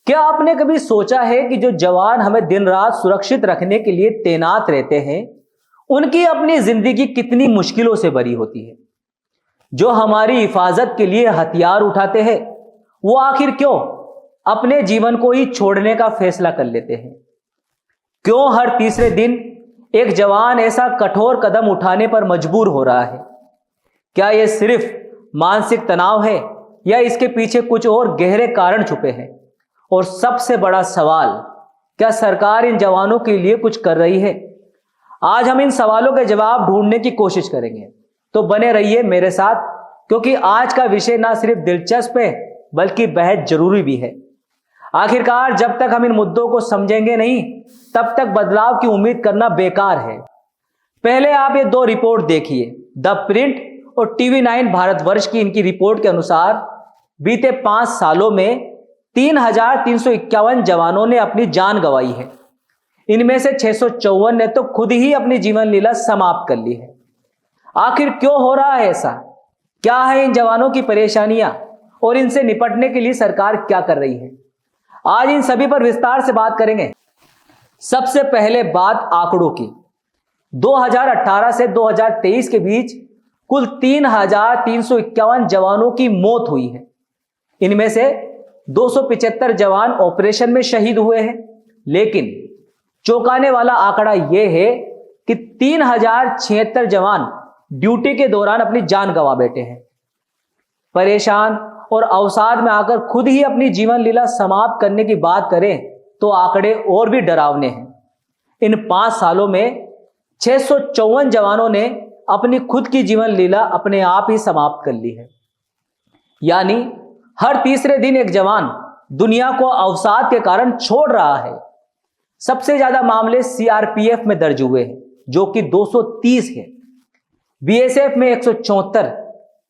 क्या आपने कभी सोचा है कि जो जवान हमें दिन रात सुरक्षित रखने के लिए तैनात रहते हैं, उनकी अपनी जिंदगी कितनी मुश्किलों से भरी होती है। जो हमारी हिफाजत के लिए हथियार उठाते हैं, वो आखिर क्यों अपने जीवन को ही छोड़ने का फैसला कर लेते हैं। क्यों हर तीसरे दिन एक जवान ऐसा कठोर कदम उठाने पर मजबूर हो रहा है। क्या यह सिर्फ मानसिक तनाव है या इसके पीछे कुछ और गहरे कारण छुपे हैं। और सबसे बड़ा सवाल, क्या सरकार इन जवानों के लिए कुछ कर रही है। आज हम इन सवालों के जवाब ढूंढने की कोशिश करेंगे, तो बने रहिए मेरे साथ, क्योंकि आज का विषय ना सिर्फ दिलचस्प है बल्कि बेहद जरूरी भी है। आखिरकार जब तक हम इन मुद्दों को समझेंगे नहीं, तब तक बदलाव की उम्मीद करना बेकार है। पहले आप ये दो रिपोर्ट देखिए। द प्रिंट और TV9 भारतवर्ष की इनकी रिपोर्ट के अनुसार बीते 5 सालों में 3,351 जवानों ने अपनी जान गंवाई है। इनमें से 654 ने तो खुद ही अपनी जीवन लीला समाप्त कर ली है। आखिर क्यों हो रहा है ऐसा? क्या है इन जवानों की परेशानियां और इनसे निपटने के लिए सरकार क्या कर रही है? आज इन सभी पर विस्तार से बात करेंगे। सबसे पहले बात आंकड़ों की। 2018 से 2023 के बीच कुल 3,351 जवानों की मौत हुई है। इनमें से 275 जवान ऑपरेशन में शहीद हुए हैं। लेकिन चौंकाने वाला आंकड़ा यह है कि 3,076 जवान ड्यूटी के दौरान अपनी जान गंवा बैठे हैं। परेशान और अवसाद में आकर खुद ही अपनी जीवन लीला समाप्त करने की बात करें तो आंकड़े और भी डरावने हैं। इन 5 सालों में 654 जवानों ने अपनी खुद की जीवन लीला अपने आप ही समाप्त कर ली है। यानी हर तीसरे दिन एक जवान दुनिया को अवसाद के कारण छोड़ रहा है। सबसे ज्यादा मामले CRPF में दर्ज हुए हैं, जो कि 230 है। BSF में 174,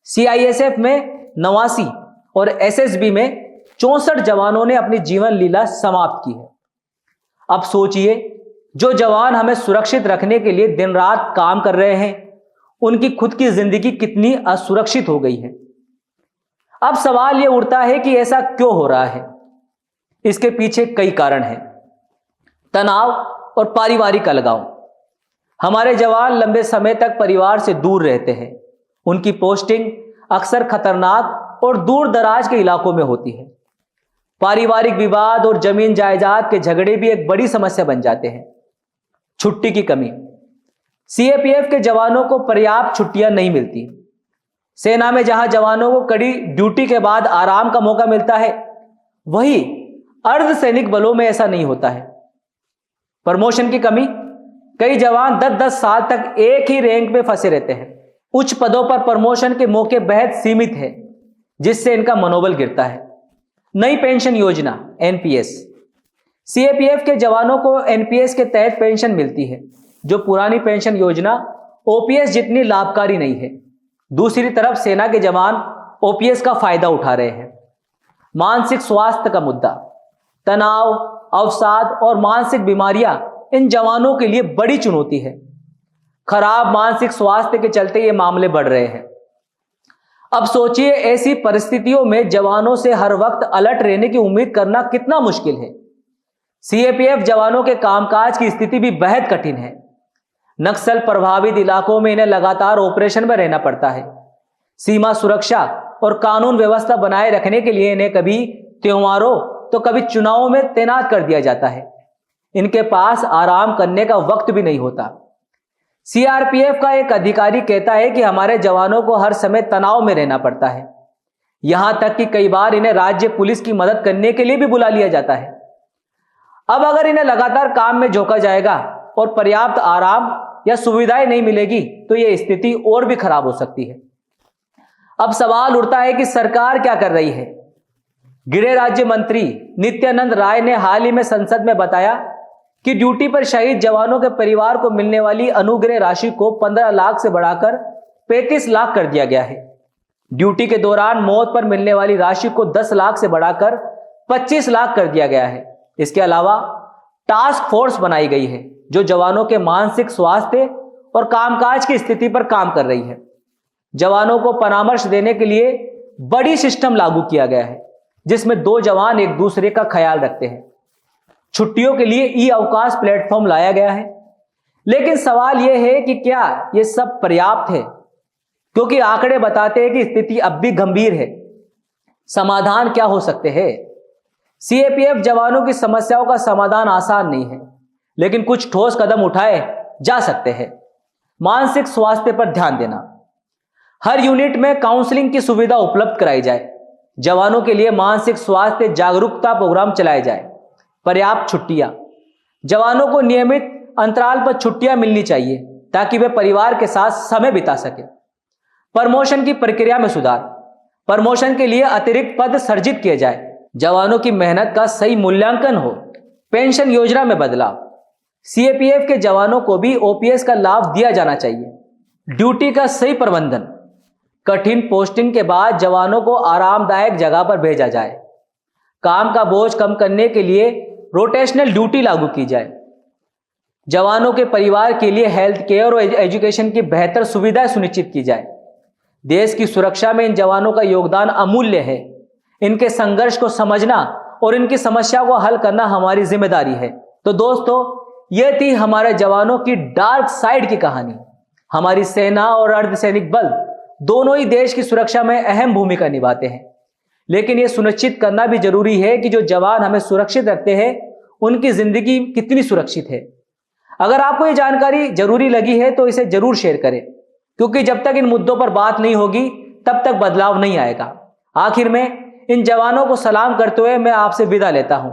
CISF में 89 और SSB में 64 जवानों ने अपनी जीवन लीला समाप्त की है। अब सोचिए, जो जवान हमें सुरक्षित रखने के लिए दिन रात काम कर रहे हैं, उनकी खुद की जिंदगी कितनी असुरक्षित हो गई है। अब सवाल यह उठता है कि ऐसा क्यों हो रहा है। इसके पीछे कई कारण हैं। तनाव और पारिवारिक अलगाव। हमारे जवान लंबे समय तक परिवार से दूर रहते हैं। उनकी पोस्टिंग अक्सर खतरनाक और दूर दराज के इलाकों में होती है। पारिवारिक विवाद और जमीन जायदाद के झगड़े भी एक बड़ी समस्या बन जाते हैं। छुट्टी की कमी। CAPF के जवानों को पर्याप्त छुट्टियां नहीं मिलती। सेना में जहां जवानों को कड़ी ड्यूटी के बाद आराम का मौका मिलता है, वहीं अर्धसैनिक बलों में ऐसा नहीं होता है। प्रमोशन की कमी। कई जवान 10-10 साल तक एक ही रैंक में फंसे रहते हैं। उच्च पदों पर प्रमोशन के मौके बेहद सीमित है, जिससे इनका मनोबल गिरता है। नई पेंशन योजना NPS। CAPF के जवानों को NPS के तहत पेंशन मिलती है, जो पुरानी पेंशन योजना OPS जितनी लाभकारी नहीं है। दूसरी तरफ सेना के जवान OPS का फायदा उठा रहे हैं। मानसिक स्वास्थ्य का मुद्दा। तनाव, अवसाद और मानसिक बीमारियां इन जवानों के लिए बड़ी चुनौती है। खराब मानसिक स्वास्थ्य के चलते ये मामले बढ़ रहे हैं। अब सोचिए, ऐसी परिस्थितियों में जवानों से हर वक्त अलर्ट रहने की उम्मीद करना कितना मुश्किल है। CAPF जवानों के कामकाज की स्थिति भी बेहद कठिन है। नक्सल प्रभावित इलाकों में इन्हें लगातार ऑपरेशन में रहना पड़ता है। सीमा सुरक्षा और कानून व्यवस्था बनाए रखने के लिए इन्हें कभी त्योहारों तो कभी चुनावों में तैनात कर दिया जाता है। इनके पास आराम करने का वक्त भी नहीं होता। CRPF का एक अधिकारी कहता है कि हमारे जवानों को हर समय तनाव में रहना पड़ता है। यहां तक कि कई बार इन्हें राज्य पुलिस की मदद करने के लिए भी बुला लिया जाता है। अब अगर इन्हें लगातार काम में झोंका जाएगा और पर्याप्त आराम या सुविधाएं नहीं मिलेगी, तो यह स्थिति और भी खराब हो सकती है। अब सवाल उठता है कि सरकार क्या कर रही है। गृह राज्य मंत्री नित्यानंद राय ने हाल ही में संसद में बताया कि ड्यूटी पर शहीद जवानों के परिवार को मिलने वाली अनुग्रह राशि को 15 लाख से बढ़ाकर 35 लाख कर दिया गया है। ड्यूटी के दौरान मौत पर मिलने वाली राशि को 10 लाख से बढ़ाकर 25 लाख कर दिया गया है। इसके अलावा टास्क फोर्स बनाई गई है, जो जवानों के मानसिक स्वास्थ्य और कामकाज की स्थिति पर काम कर रही है। जवानों को परामर्श देने के लिए बड़ी सिस्टम लागू किया गया है। जिसमें 2 जवान एक दूसरे का ख्याल रखते हैं। छुट्टियों के लिए ई अवकाश प्लेटफॉर्म लाया गया है, लेकिन सवाल यह है कि क्या यह सब पर्याप्त है? क्योंकि आंकड़े बताते हैं कि स्थिति अब भी गंभीर है। समाधान क्या हो सकते हैं? सीएपीएफ जवानों की समस्याओं का समाधान आसान नहीं है, लेकिन कुछ ठोस कदम उठाए जा सकते हैं। मानसिक स्वास्थ्य पर ध्यान देना, हर यूनिट में काउंसलिंग की सुविधा उपलब्ध कराई जाए। जवानों के लिए मानसिक स्वास्थ्य जागरूकता प्रोग्राम चलाए जाए। पर्याप्त छुट्टियां, जवानों को नियमित अंतराल पर छुट्टियां मिलनी चाहिए ताकि वे परिवार के साथ समय बिता सके। प्रमोशन की प्रक्रिया में सुधार, प्रमोशन के लिए अतिरिक्त पद सृजित किए जाए। जवानों की मेहनत का सही मूल्यांकन हो। पेंशन योजना में बदलाव, सीएपीएफ के जवानों को भी ओपीएस का लाभ दिया जाना चाहिए। ड्यूटी का सही प्रबंधन, कठिन पोस्टिंग के बाद जवानों को आरामदायक जगह पर भेजा जाए। काम का बोझ कम करने के लिए रोटेशनल ड्यूटी लागू की जाए। जवानों के परिवार के लिए हेल्थ केयर और एजुकेशन की बेहतर सुविधाएं सुनिश्चित की जाए। देश की सुरक्षा में इन जवानों का योगदान अमूल्य है। इनके संघर्ष को समझना और इनकी समस्या को हल करना हमारी जिम्मेदारी है। तो दोस्तों, यह थी हमारे जवानों की डार्क साइड की कहानी। हमारी सेना और अर्धसैनिक बल दोनों ही देश की सुरक्षा में अहम भूमिका निभाते हैं, लेकिन यह सुनिश्चित करना भी जरूरी है कि जो जवान हमें सुरक्षित रखते हैं उनकी जिंदगी कितनी सुरक्षित है। अगर आपको यह जानकारी जरूरी लगी है तो इसे जरूर शेयर करें, क्योंकि जब तक इन मुद्दों पर बात नहीं होगी तब तक बदलाव नहीं आएगा। आखिर में इन जवानों को सलाम करते हुए मैं आपसे विदा लेता हूं।